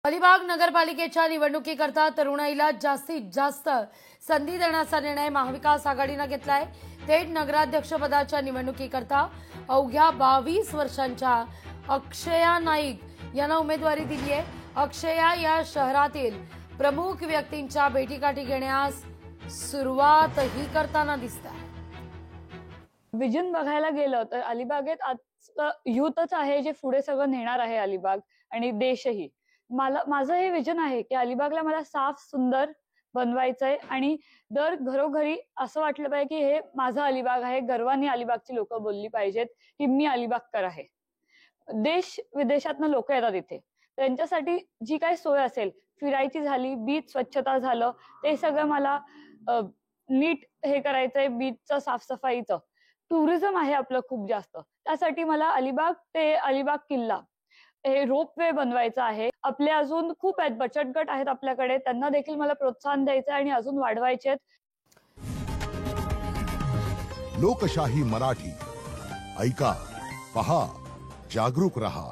अलिबाग नगरपालिकेच्या निवडणुकीकरता तरुणाईला जास्तीत जास्त संधी देण्याचा निर्णय महाविकास आघाडीने घेतलाय। थेट नगराध्यक्षपदाच्या निवडणुकीकरता अवघ्या 22 वर्षांच्या अक्षया नाईक यांना उमेदवारी दिली आहे। अक्षया या शहरातील प्रमुख व्यक्तींच्या भेटीगाठी घेण्यास सुरुवातही करताना दिसतात। विजन बघायला गेलं तर अलिबागेत आज युथच आहे जे पुढे सगळं नेणार आहे अलिबाग आणि देशही। माझं हे विजन आहे की अलिबागला मला साफ सुंदर बनवायचंय आणि दर घरोघरी असं वाटलं पाहिजे की हे माझं अलिबाग आहे, गर्वाने अलिबागची लोक बोलली पाहिजेत की मी अलिबागकर आहे। देश विदेशातनं लोक येतात इथे, त्यांच्यासाठी जी काही सोय असेल, फिरायची झाली, बीच स्वच्छता झालं, ते सगळं मला नीट हे करायचंय। बीचचं साफसफाईचं टुरिझम आहे आपलं खूप जास्त, त्यासाठी मला अलिबाग ते अलिबाग किल्ला हे रोपवे बनवायचा आहे। आपले अजून खूप आहेत, बचत गट आहेत आपल्याकडे, त्यांना देखील मला प्रोत्साहन द्यायचं आणि अजून वाढवायचे। लोकशाही मराठी ऐका, पहा, जागरूक रहा।